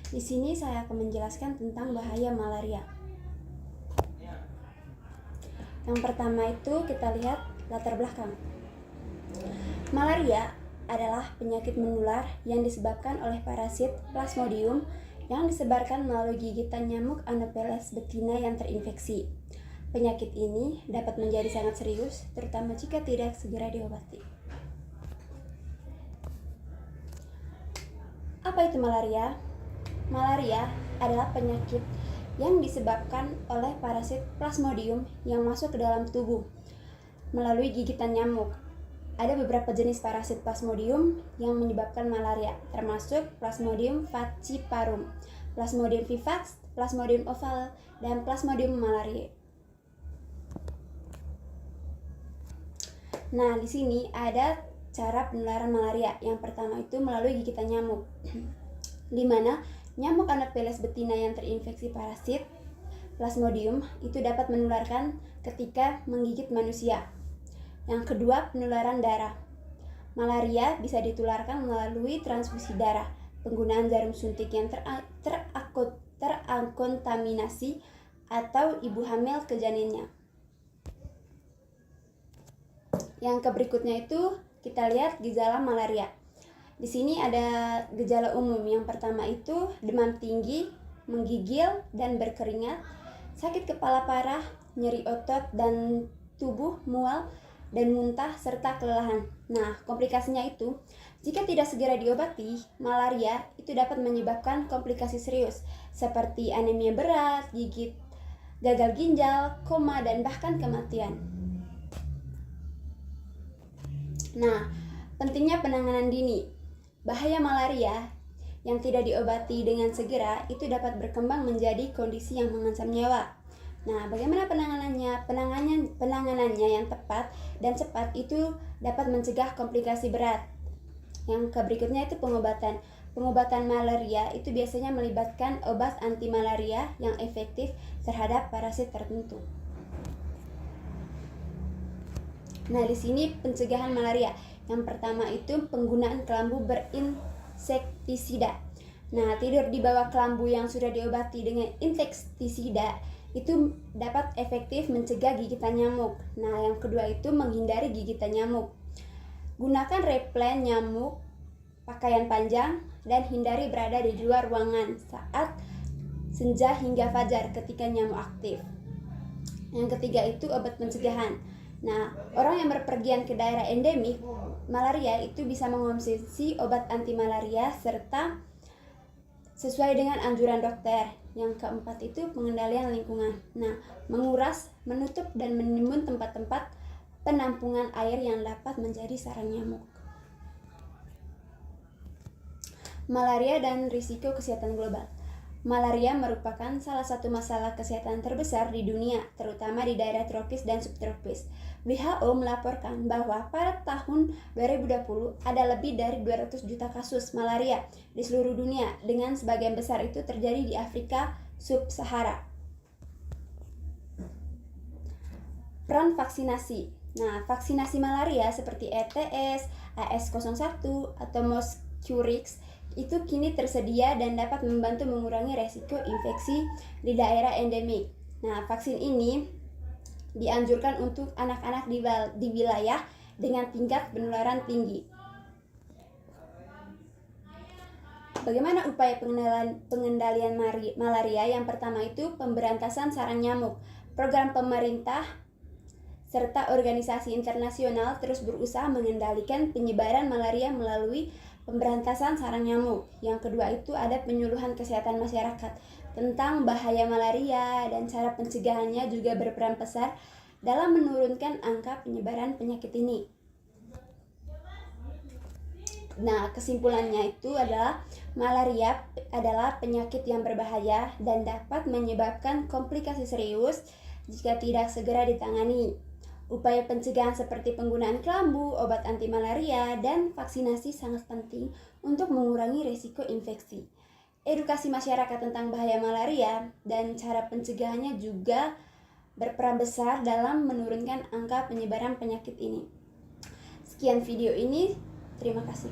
Di sini saya akan menjelaskan tentang bahaya malaria. Yang pertama itu kita lihat latar belakang. Malaria adalah penyakit menular yang disebabkan oleh parasit Plasmodium yang disebarkan melalui gigitan nyamuk Anopheles betina yang terinfeksi. Penyakit ini dapat menjadi sangat serius, terutama jika tidak segera diobati. Apa itu malaria? Malaria adalah penyakit yang disebabkan oleh parasit Plasmodium yang masuk ke dalam tubuh melalui gigitan nyamuk. Ada beberapa jenis parasit Plasmodium yang menyebabkan malaria, termasuk Plasmodium falciparum, Plasmodium vivax, Plasmodium ovale, dan Plasmodium malariae. Nah, di sini ada cara penularan malaria. Yang pertama itu melalui gigitan nyamuk, di mana nyamuk Anopheles betina yang terinfeksi parasit Plasmodium itu dapat menularkan ketika menggigit manusia. Yang kedua, penularan darah. Malaria bisa ditularkan melalui transfusi darah, penggunaan jarum suntik yang terakontaminasi, atau ibu hamil ke janinnya. Yang berikutnya itu kita lihat gejala malaria. Di sini ada gejala umum. Yang pertama itu demam tinggi, menggigil dan berkeringat, sakit kepala parah, nyeri otot dan tubuh, mual dan muntah serta kelelahan. Nah, komplikasinya itu jika tidak segera diobati, malaria itu dapat menyebabkan komplikasi serius seperti anemia berat, gigit, gagal ginjal, koma dan bahkan kematian. Nah, pentingnya penanganan dini. Bahaya malaria yang tidak diobati dengan segera itu dapat berkembang menjadi kondisi yang mengancam nyawa. Nah, bagaimana penanganannya? Penanganannya yang tepat dan cepat itu dapat mencegah komplikasi berat. Yang berikutnya itu pengobatan. Pengobatan malaria itu biasanya melibatkan obat anti malaria yang efektif terhadap parasit tertentu. Nah, di sini pencegahan malaria. Yang pertama itu penggunaan kelambu berinsektisida. Nah, tidur di bawah kelambu yang sudah diobati dengan insektisida itu dapat efektif mencegah gigitan nyamuk. Nah, yang kedua itu menghindari gigitan nyamuk. Gunakan replen nyamuk, pakaian panjang, dan hindari berada di luar ruangan saat senja hingga fajar ketika nyamuk aktif. Yang ketiga itu obat pencegahan. Nah, orang yang berpergian ke daerah endemik malaria itu bisa mengonsumsi obat anti malaria serta sesuai dengan anjuran dokter. Yang keempat itu pengendalian lingkungan. Nah, menguras, menutup dan menimbun tempat-tempat penampungan air yang dapat menjadi sarang nyamuk. Malaria dan risiko kesehatan global. Malaria merupakan salah satu masalah kesehatan terbesar di dunia, terutama di daerah tropis dan subtropis. WHO melaporkan bahwa pada tahun 2020 ada lebih dari 200 juta kasus malaria di seluruh dunia, dengan sebagian besar itu terjadi di Afrika Sub-Sahara. Peran vaksinasi. Nah, vaksinasi malaria seperti ETS, AS01, atau Mosquirix itu kini tersedia dan dapat membantu mengurangi resiko infeksi di daerah endemik. Nah, vaksin ini dianjurkan untuk anak-anak di wilayah dengan tingkat penularan tinggi. Bagaimana upaya pengendalian malaria? Yang pertama itu pemberantasan sarang nyamuk. Program pemerintah serta organisasi internasional terus berusaha mengendalikan penyebaran malaria melalui pemberantasan sarang nyamuk. Yang kedua itu ada penyuluhan kesehatan masyarakat tentang bahaya malaria dan cara pencegahannya juga berperan besar dalam menurunkan angka penyebaran penyakit ini. Nah, kesimpulannya itu adalah malaria adalah penyakit yang berbahaya dan dapat menyebabkan komplikasi serius jika tidak segera ditangani. Upaya pencegahan seperti penggunaan kelambu, obat anti malaria, dan vaksinasi sangat penting untuk mengurangi risiko infeksi. Edukasi masyarakat tentang bahaya malaria dan cara pencegahannya juga berperan besar dalam menurunkan angka penyebaran penyakit ini. Sekian video ini, terima kasih.